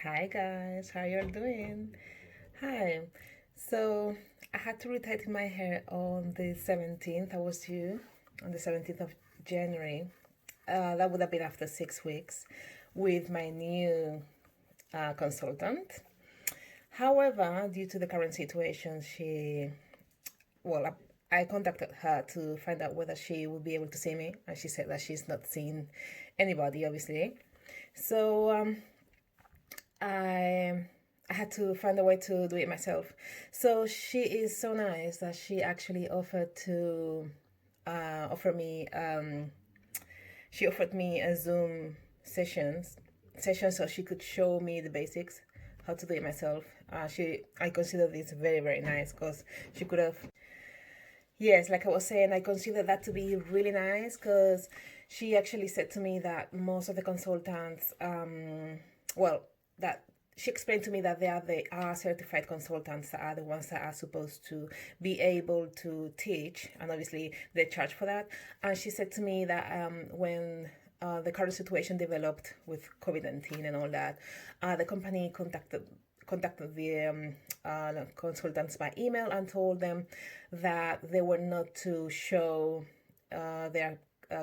Hi guys, how you all doing? Hi. So I had to retighten my hair on the 17th. I was due on the 17th of January. That would have been after 6 weeks with my new consultant. However, due to the current situation, I contacted her to find out whether she would be able to see me, and she said that she's not seen anybody, obviously. So I I had to find a way to do it myself. So she is so nice that she actually offered to offer me she offered me a Zoom session so she could show me the basics, how to do it myself. I consider this very nice because she could have. Yes, like I was saying, I consider that to be really nice because she actually said to me that most of the consultants, well, that she explained to me that they are certified consultants that are the ones that are supposed to be able to teach, and obviously they charge for that. And she said to me that when the current situation developed with COVID-19 and all that, the company contacted the consultants by email and told them that they were not to show their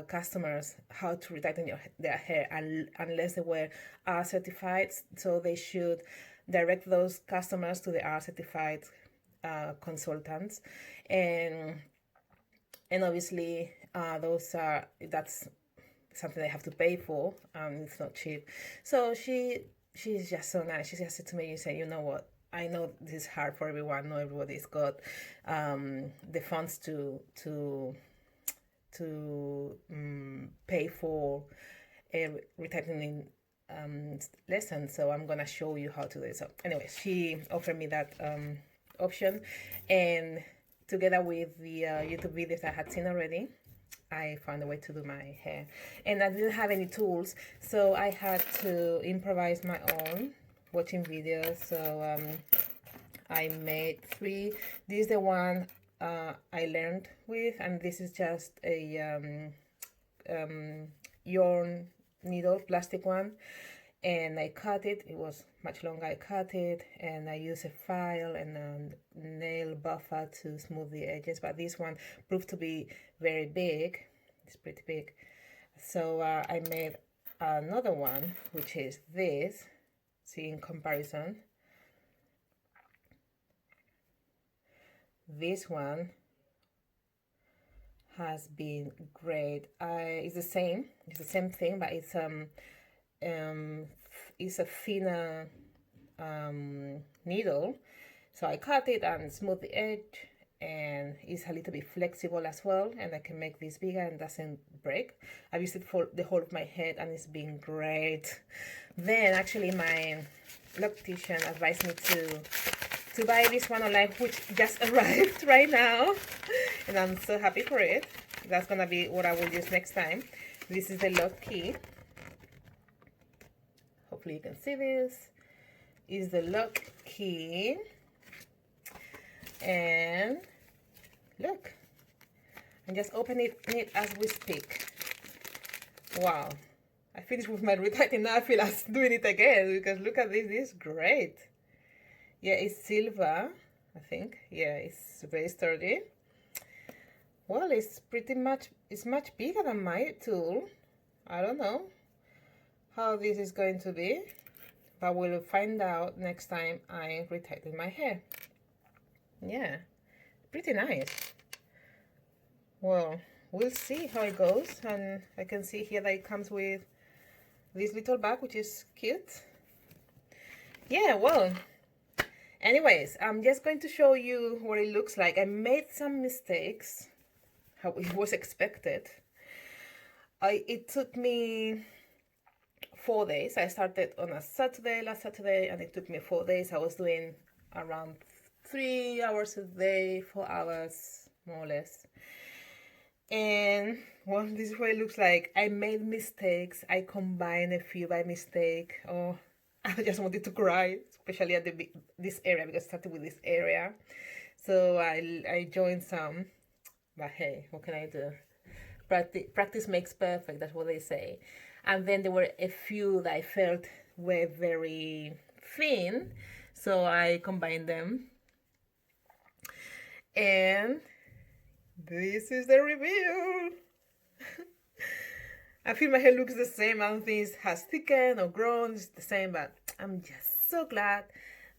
customers how to retighten their hair unless they were R certified. So they should direct those customers to the R certified consultants, and obviously that's something they have to pay for, and it's not cheap. So she's just so nice. She just said to me, "You say, you know what? I know this is hard for everyone. Not everybody's got the funds to pay for a retightening lesson. So I'm gonna show you how to do it." So anyway, she offered me that option, and together with the YouTube videos I had seen already, I found a way to do my hair. And I didn't have any tools, so I had to improvise my own watching videos. So I made three. This is the one I learned with, and this is just a yarn needle, plastic one. And I cut it. It was much longer. I cut it, and I used a file and a nail buffer to smooth the edges. But this one proved to be very big. It's pretty big. So I made another one, which is this. See, in comparison, this one has been great. It's the same. It's the same thing, but it's a thinner needle. So I cut it and smooth the edge, and it's a little bit flexible as well, and I can make this bigger and doesn't break. I've used it for the whole of my head, and it's been great. Then actually my loctician advised me to buy this one online, which just arrived right now, and I'm so happy for it. That's gonna be what I will use next time. This is the lock key. Hopefully you can see this. Is the lock key, and look, and just open it as we speak. Wow, I finished with my retightening. Now I feel like doing it again because look at this. This is great. Yeah, it's silver, I think. Yeah, it's very sturdy. Well, it's much bigger than my tool. I don't know how this is going to be, but we'll find out next time I retighten my hair. Yeah, pretty nice. Well, we'll see how it goes, and I can see here that it comes with this little bag, which is cute. Yeah, well, anyways, I'm just going to show you what it looks like. I made some mistakes, how it was expected. It took me 4 days. I started on a Saturday, last Saturday, and it took me 4 days. I was doing around 3 hours a day, 4 hours, more or less. And well, this is what it looks like. I made mistakes. I combined a few by mistake. Oh, I just wanted to cry, especially at this area, because I started with this area. So I joined some, but hey, what can I do? Practice makes perfect. That's what they say. And then there were a few that I felt were very thin, so I combined them. And this is the review. I feel my hair looks the same. I don't think it has thickened or grown. It's the same, but I'm just so glad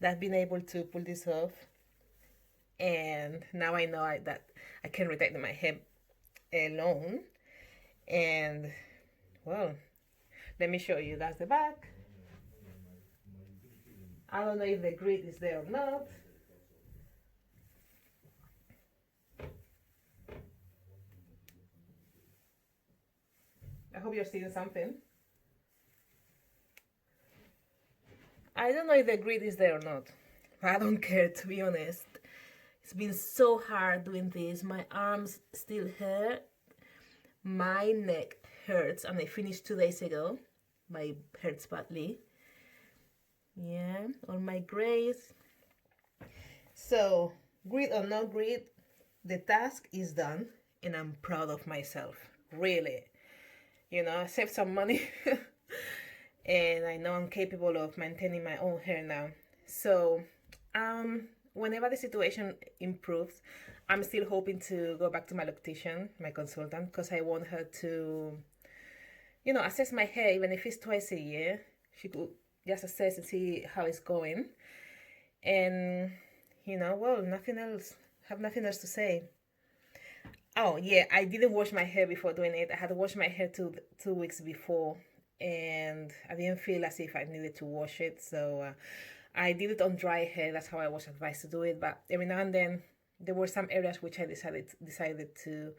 that I've been able to pull this off. And now I know that I can retie my hair alone. And well, let me show you. That's the back. I don't know if the grid is there or not. I hope you're seeing something. I don't know if the grid is there or not. I don't care, to be honest. It's been so hard doing this. My arms still hurt. My neck hurts, and I finished 2 days ago. My hurts badly. Yeah, on my grays. So, grid or no grid, the task is done, and I'm proud of myself. Really. You know, I saved some money. And I know I'm capable of maintaining my own hair now. So, whenever the situation improves, I'm still hoping to go back to my loctician, my consultant, because I want her to, you know, assess my hair, even if it's twice a year. She could just assess and see how it's going. And, you know, well, nothing else. Have nothing else to say. Oh, yeah, I didn't wash my hair before doing it. I had to wash my hair two weeks before, and I didn't feel as if I needed to wash it. So I did it on dry hair. That's how I was advised to do it. But every now and then, there were some areas which I decided to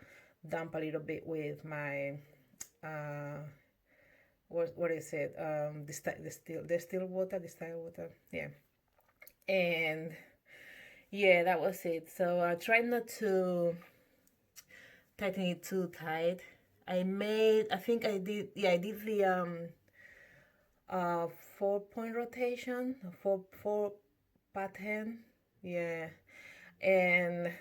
damp a little bit with my, what is it? Distilled water. Yeah. And yeah, that was it. So I tried not to tighten it too tight. I think I did the 4-point rotation, four pattern. Yeah. And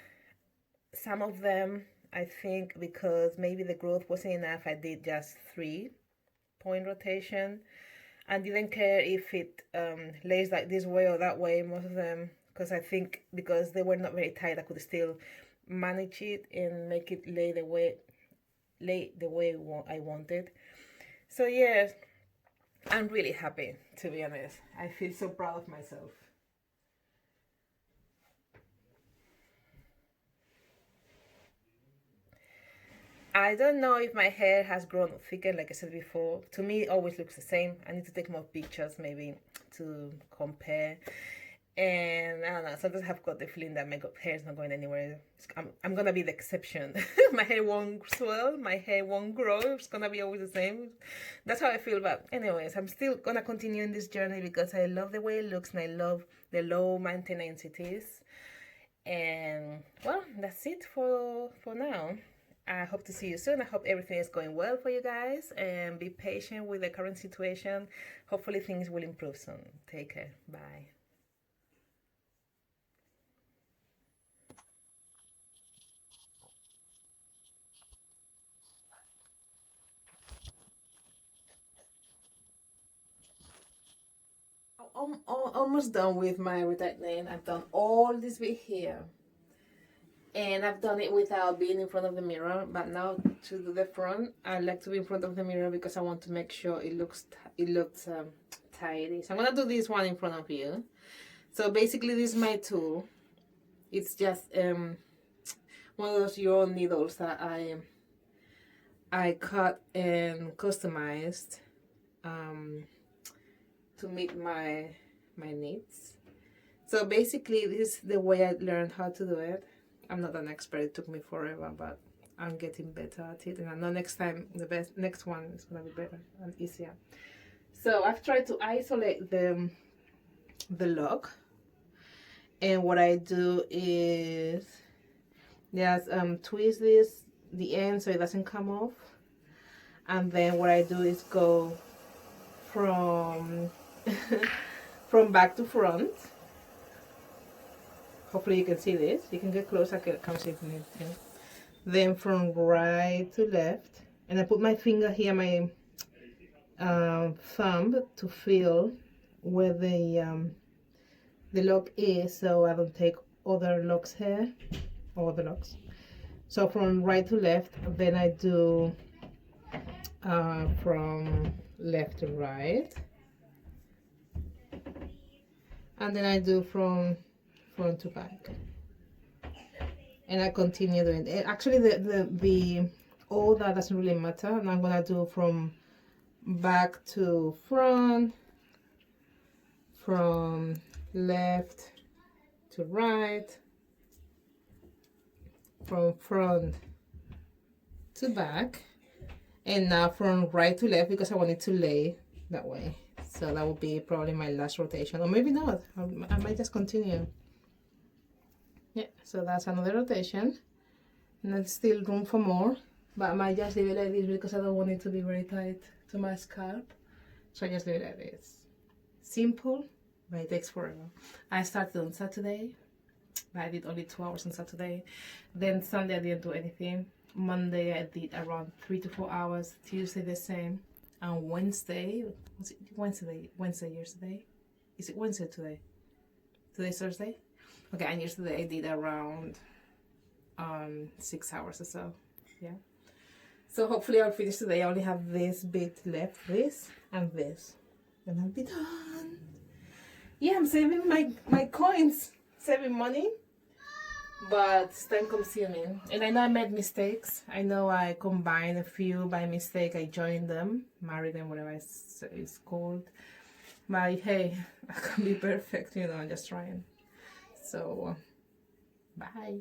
some of them, I think because maybe the growth wasn't enough, I did just 3-point rotation. I didn't care if it lays like this way or that way, most of them, because I think because they were not very tight, I could still manage it and make it lay the way I wanted. So yeah, I'm really happy, to be honest. I feel so proud of myself. I don't know if my hair has grown thicker, like I said before. To me, it always looks the same. I need to take more pictures, maybe, to compare. And I don't know, sometimes I've got the feeling that my hair is not going anywhere. I'm gonna be the exception. My hair won't swell, my hair won't grow. It's gonna be always the same. That's how I feel. But anyways, I'm still gonna continue in this journey because I love the way it looks and I love the low maintenance it is. And well, that's it for now. I hope to see you soon. I hope everything is going well for you guys, and be patient with the current situation. Hopefully things will improve soon. Take care. Bye. I'm almost done with my retightening. I've done all this bit here, and I've done it without being in front of the mirror. But now to do the front, I like to be in front of the mirror because I want to make sure it looks tidy. So I'm gonna do this one in front of you. So basically, this is my tool. It's just one of those your own needles that I cut and customized to meet my needs. So basically, this is the way I learned how to do it. I'm not an expert. It took me forever, but I'm getting better at it. And I know next time next one is gonna be better and easier. So I've tried to isolate the lock, and what I do is just twist the end so it doesn't come off, and then what I do is go from from back to front. Hopefully you can see this. You can get closer. I can see if you need to. Then from right to left, and I put my finger here, thumb to feel where the lock is, so I don't take other locks here, or other locks. So from right to left, then I do from left to right, and then I do from front to back, and I continue doing it. Actually, the all that doesn't really matter, and I'm gonna do from back to front, from left to right, from front to back, and now from right to left, because I want it to lay that way. So that will be probably my last rotation, or maybe not. I might just continue. Yeah, so that's another rotation, and there's still room for more, but I might just leave it like this because I don't want it to be very tight to my scalp. So I just leave it like this. Simple, but it takes forever. I started on Saturday, but I did only 2 hours on Saturday. Then Sunday I didn't do anything. Monday I did around 3 to 4 hours. Tuesday the same. And Wednesday, was it Wednesday? Wednesday yesterday? Is it Wednesday today? Today's Thursday? Okay, and yesterday I did around 6 hours or so. Yeah. So hopefully I'll finish today. I only have this bit left, this and this. And I'll be done. Yeah, I'm saving my coins, saving money, but it's time consuming. And I know I made mistakes. I know I combined a few by mistake. I joined them, married them, whatever it's called. But hey, I can't be perfect, you know, I'm just trying. So, bye.